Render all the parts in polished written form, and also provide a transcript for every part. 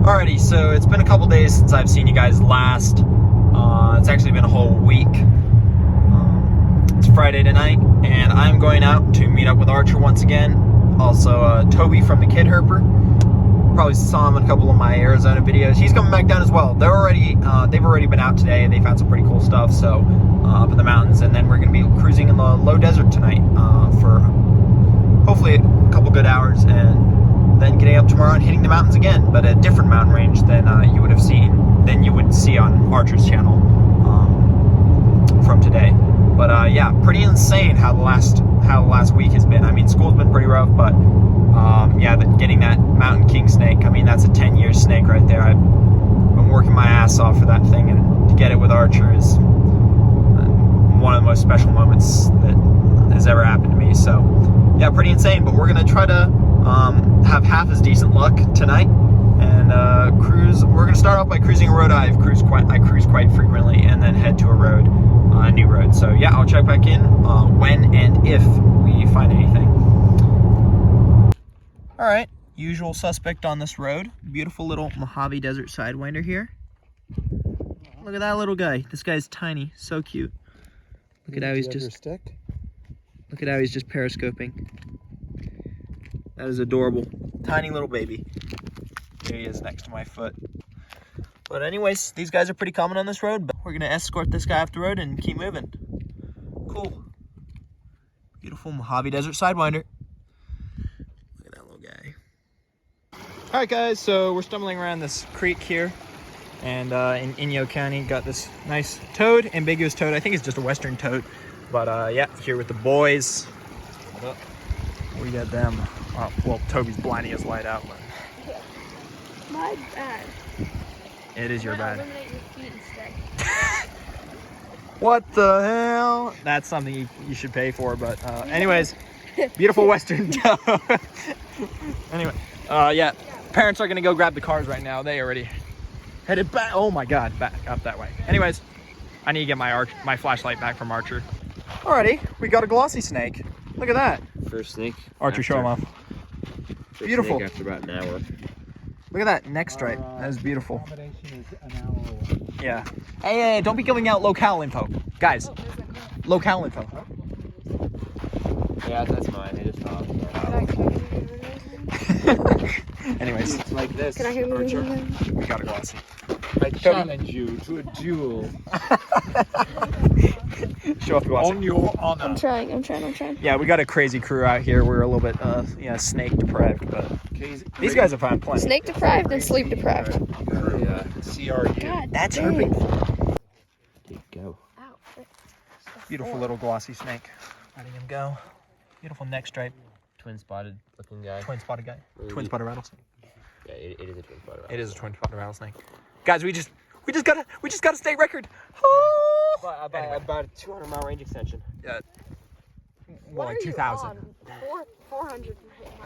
Alrighty, so it's been a couple days since I've seen you guys last. It's actually been a whole week. It's Friday tonight, and I'm going out to meet up with Archer once again. Also, Toby from the Kid Herper. Probably saw him in a couple of my Arizona videos. He's coming back down as well. They've already been out today. They found some pretty cool stuff. So up in the mountains, and then we're going to be cruising in the low desert tonight for hopefully a couple good hours, and then getting up tomorrow and hitting the mountains again, but a different mountain range than you would see on Archer's channel from today. But yeah, pretty insane how the last week has been. I mean, school's been pretty rough, but yeah, getting that mountain king snake, I mean, that's a 10-year snake right there. I've been working my ass off for that thing, and to get it with Archer is one of the most special moments that has ever happened to me. So yeah, pretty insane. But we're gonna try to have half as decent luck tonight and cruise. We're gonna start off by cruising a road I cruise quite frequently, and then head to a new road. So yeah, I'll check back in when and if we find anything. All right, usual suspect on this road. Beautiful little Mojave Desert Sidewinder here. Look at that little guy. This guy's tiny, so cute. Look at how he's just periscoping. That is adorable. Tiny little baby. There he is next to my foot. But anyways, these guys are pretty common on this road, but we're gonna escort this guy off the road and keep moving. Cool. Beautiful Mojave Desert Sidewinder. Look at that little guy. All right, guys, so we're stumbling around this creek here, and in Inyo County, got this nice toad, ambiguous toad. I think it's just a western toad, but yeah, here with the boys. We got them. Well, Toby's blinding his light out. But yeah. My bad. It is your bad. Eliminate your feet instead. What the hell? That's something you should pay for. But anyways, beautiful western toad. Anyway, yeah, parents are gonna go grab the cars right now. They already headed back. Oh my God, back up that way. Anyways, I need to get my flashlight back from Archer. Alrighty, we got a glossy snake. Look at that. First snake. Archer, show him off. Beautiful. After about an hour. Look at that neck stripe. That is beautiful. Yeah. Hey, don't be giving out locale info. Guys, locale info. Yeah, that's mine. I just thought. Anyways. It's like this. Can I hear Archer. We got a glossy. I challenge you to a duel. Show off the glossy. On your honor. I'm trying. Yeah, we got a crazy crew out here. We're a little bit, snake deprived, but these guys are fine playing. Snake deprived and sleep deprived. Yeah, CRU. God, That's dang. Herping. There you go. Ow. Beautiful little glossy snake. Letting him go. Beautiful neck stripe. Twin spotted looking guy. Twin spotted guy. Really? Twin spotted rattlesnake. Yeah, it is a twin spotted. It is a twin spotted rattlesnake. Guys, we just got a state record. Oh! About a 200-mile range extension. Yeah. What Like are you 2,000. on? 400.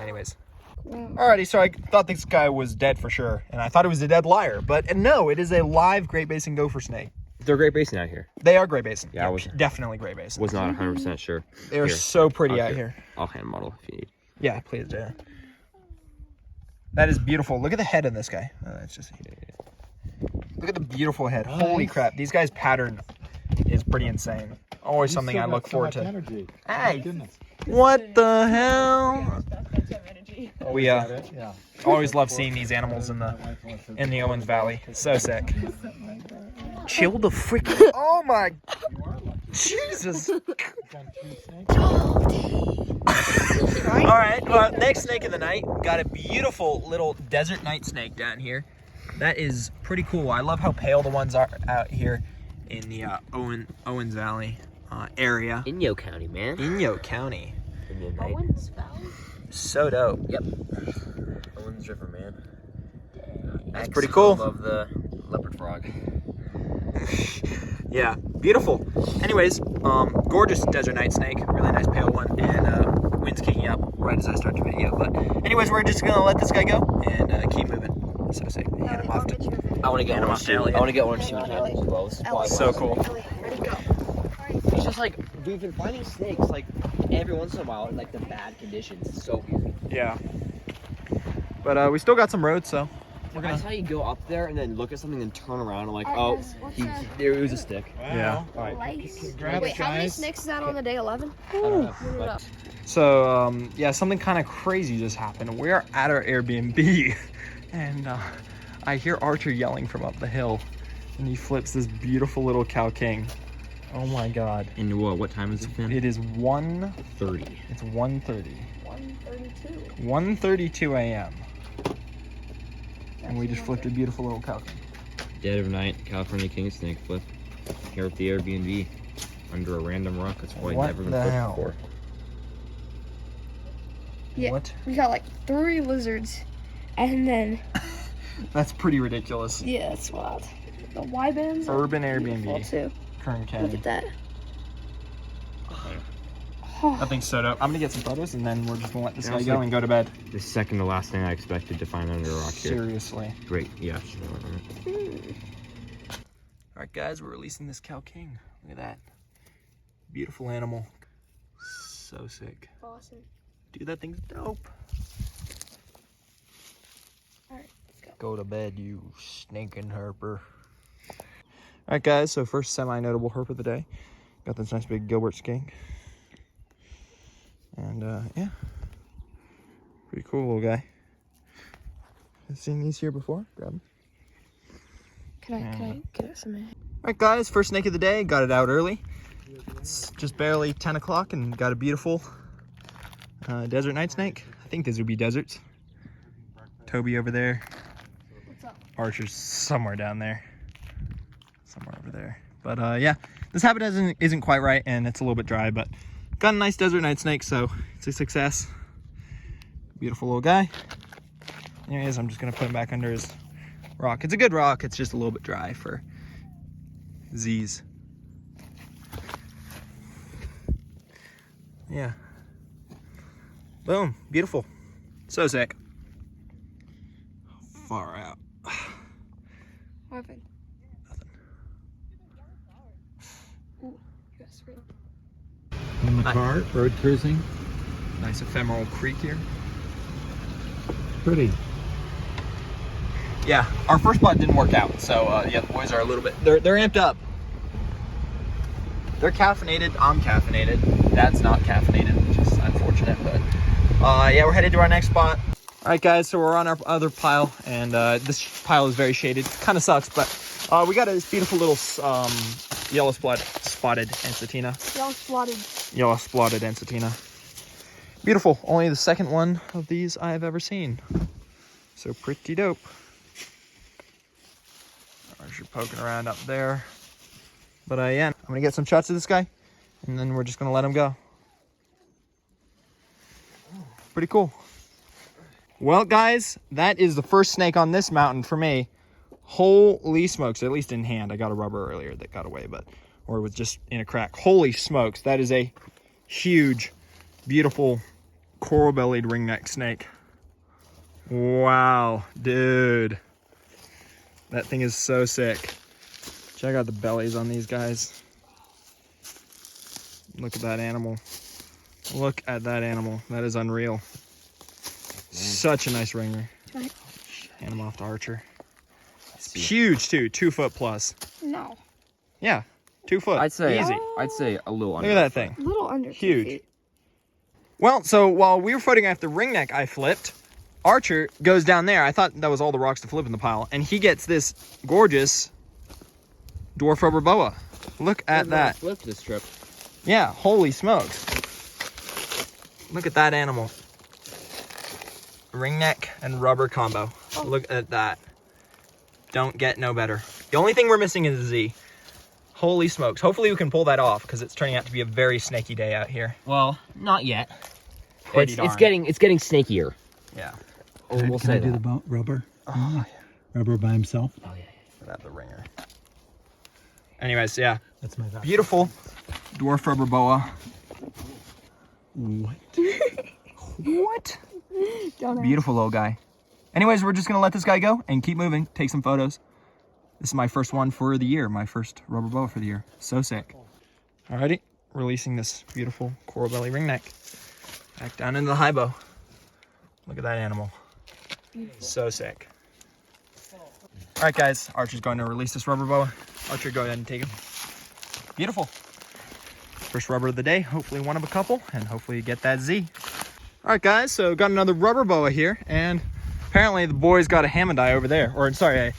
Anyways. Wow. Alrighty, so I thought this guy was dead for sure, and I thought it was a dead liar, but no, it is a live Great Basin gopher snake. They're Great Basin out here. They are Great Basin. Yeah, I was definitely Great Basin. Was not 100% sure. They are Here, so pretty out here. I'll hand model if you need. Yeah, please do. That is beautiful. Look at the head on this guy. It's just. Look at the beautiful head. Nice. Holy crap! These guys' pattern is pretty insane. Always something I look forward to. Energy. Hey, Oh, what the hell? We always love seeing these animals in the Owens Valley. It's so sick. Chill the frick. Oh my. Jesus. Alright, well, next snake of the night. Got a beautiful little desert night snake down here. That is pretty cool. I love how pale the ones are out here in the Owens Valley area. Inyo County, man. Inyo County. Owens Valley? So dope. Yep. Owens River, man. That's pretty cool. Love the leopard frog. Yeah, beautiful. Anyways, gorgeous desert night snake. Really nice pale one. And wind's kicking up right as I start the video. But anyways, we're just going to let this guy go and keep moving. So sick. Hand him off to I want to get Animal orange too. Alien. I want to get orange too as well. This is why I So want cool. Ready, go. It's just like we've been finding snakes like every once in a while in like the bad conditions. It's so weird. Yeah. But we still got some roads, so We're That's gonna. how you go up there and then look at something and turn around and like, Alright, oh, guys, what's he, that? there was a stick. Yeah. All right. Lice. Congrats, Wait, how many guys. snakes is that on the day 11? I don't know. Look it up. So yeah, something kind of crazy just happened. We're at our Airbnb, and I hear Archer yelling from up the hill, and he flips this beautiful little cow king. Oh my God! And what time is it, Finn? It is 1:30. 30. It's 1:30. 132. 1:32 a.m. And we just flipped a beautiful little cow king. Dead of night, California king snake flip here at the Airbnb under a random rock that's probably What never been the flipped hell? before. Yeah. What? We got like 3 lizards. And then, That's pretty ridiculous. yeah, that's wild. The Y-bands are Urban beautiful Airbnb, too. Kern Look County. at that. That thing's so dope. I'm gonna get some photos, and then we're just gonna let this guy Honestly, go and go to bed. The second to last thing I expected to find under a rock here. Seriously. Great, yeah. All right, guys, we're releasing this cow king. Look at that. Beautiful animal. So sick. Awesome. Dude, that thing's dope. Alright, let's go. Go to bed, you stinking herper. All right, guys, so first semi-notable herp of the day. Got this nice big Gilbert skink. And, yeah. Pretty cool little guy. I've seen these here before. Grab them. Can I get some? All right, guys, first snake of the day. Got it out early. It's just barely 10 o'clock and got a beautiful desert night snake. I think these would be deserts. Toby over there. What's up? Archer's somewhere down there. Somewhere over there. But yeah, this habitat isn't quite right, and it's a little bit dry, but got a nice desert night snake, so it's a success. Beautiful little guy. Anyways, I'm just gonna put him back under his rock. It's a good rock, it's just a little bit dry for Z's. Yeah. Boom, beautiful. So sick. Far out. What happened? Ooh, yes, really. In the Hi. car, road cruising. Nice ephemeral creek here. Pretty. Yeah, our first spot didn't work out, so yeah, the boys are a little bit, they're amped up. They're caffeinated, I'm caffeinated. Dad's not caffeinated, which is unfortunate, but yeah, we're headed to our next spot. All right, guys, so we're on our other pile, and this pile is very shaded. Kind of sucks, but we got this beautiful little yellow spotted encetina. Y'all spotted. Yellow spotted encetina. Beautiful. Only the second one of these I've ever seen. So pretty dope. Archer poking around up there. But yeah, I'm gonna get some shots of this guy, and then we're just gonna let him go. Pretty cool. Well, guys, that is the first snake on this mountain for me. Holy smokes, at least in hand. I got a rubber earlier that got away, or it was just in a crack. Holy smokes, that is a huge, beautiful coral-bellied ringneck snake. Wow, dude. That thing is so sick. Check out the bellies on these guys. Look at that animal. Look at that animal. That is unreal. Such a nice ringer. Right. Hand him off to Archer. It's huge too, 2 foot plus. No. Yeah, 2 foot. I'd say easy. a little Look under. at that thing. A little under 2 Huge. feet. Well, so while we were photographing the ringneck I flipped, Archer goes down there. I thought that was all the rocks to flip in the pile, and he gets this gorgeous dwarf rubber boa. Look at that. Flipped this trip. Yeah, holy smokes. Look at that animal. Ringneck and rubber combo. Look at that. Don't get no better. The only thing we're missing is a Z. Holy smokes. Hopefully we can pull that off, because it's turning out to be a very snaky day out here. Well, not yet. Pretty It's darn. getting snakier. Yeah. Oh, we'll Can I say do that. the rubber? Oh, Rubber by himself? Oh yeah. Grab the ringer. Anyways, yeah. That's my bad. Beautiful dwarf rubber boa. What? What? Don't Beautiful little guy. Anyways, we're just gonna let this guy go and keep moving, take some photos. This is my first one for the year, my first rubber boa for the year. So sick. Alrighty, releasing this beautiful coral belly ringneck. Back down into the high bow. Look at that animal. So sick. All right, guys. Archer's going to release this rubber boa. Archer, go ahead and take him. Beautiful. First rubber of the day. Hopefully one of a couple, and hopefully you get that Z. All right, guys. So got another rubber boa here, and apparently the boys got a Hammondii over there, or sorry, a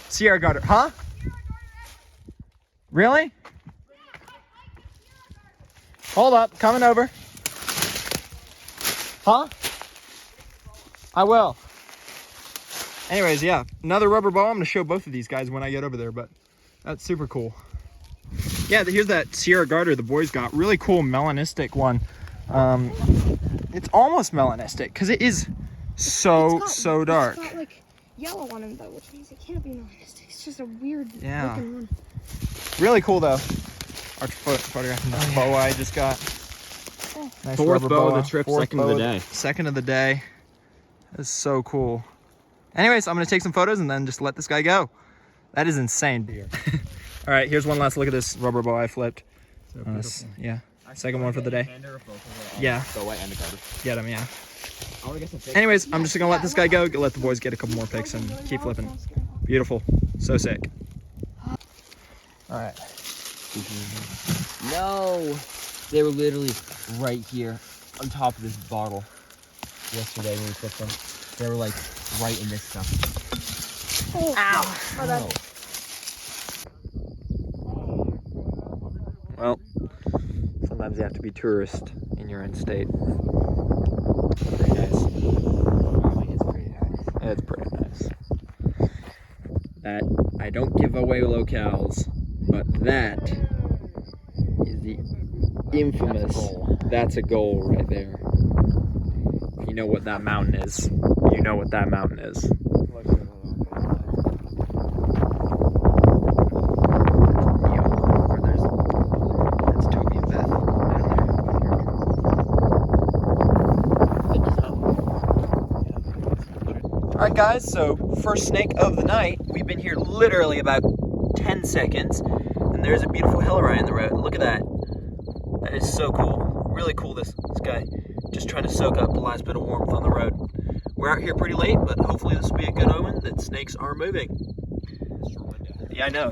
Sierra Garter. Huh? Really? Hold up, coming over. Huh? I will. Anyways, yeah, another rubber boa. I'm gonna show both of these guys when I get over there, but that's super cool. Yeah, here's that Sierra Garter the boys got. Really cool melanistic one. It's almost melanistic because it is so dark. It's got like yellow on him though, which means it can't be melanistic. It's just a weird Yeah. looking one. Really cool though. Archer photographing this boa I just got. Nice Fourth rubber boa of boa. the trip, Fourth second of the boa, day. Second of the day. That's so cool. Anyways, I'm gonna take some photos and then just let this guy go. That is insane. All right, here's one last look at this rubber boa I flipped. So beautiful. Yeah, second one for the day. Yeah. Boa and a garter. Get him, yeah. I want to get some pics. Anyways, I'm just gonna let this guy go, let the boys get a couple more pics and keep flipping. Beautiful, so sick. All right. No, they were literally right here on top of this bottle yesterday when we flipped them. They were like right in this stuff. Oh, ow! Oh, that, Well, sometimes you have to be tourist in your own state. Pretty nice. It's pretty nice. It's pretty nice. That, I don't give away locales, but that is the infamous, that's a goal right there. You know what that mountain is. You know what that mountain is. Alright guys, so first snake of the night. We've been here literally about 10 seconds, and there's a beautiful Hellerai in the road. Look at that. That is so cool. Really cool, this guy. Just trying to soak up the last bit of warmth on the road. We're out here pretty late, but hopefully this will be a good omen that snakes are moving. Yeah, I know.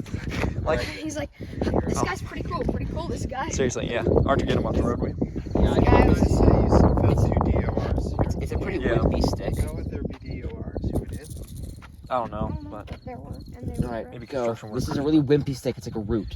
Like, he's like, this guy's pretty cool, this guy. seriously, yeah. Archer, get him off the roadway. This guy was just, It's a pretty Yeah. wimpy stick. How would there be DORs? Who would hit? I don't I know, don't know, but but there were, and they were Alright, red. maybe so construction this workers. is a really wimpy stick. It's like a root.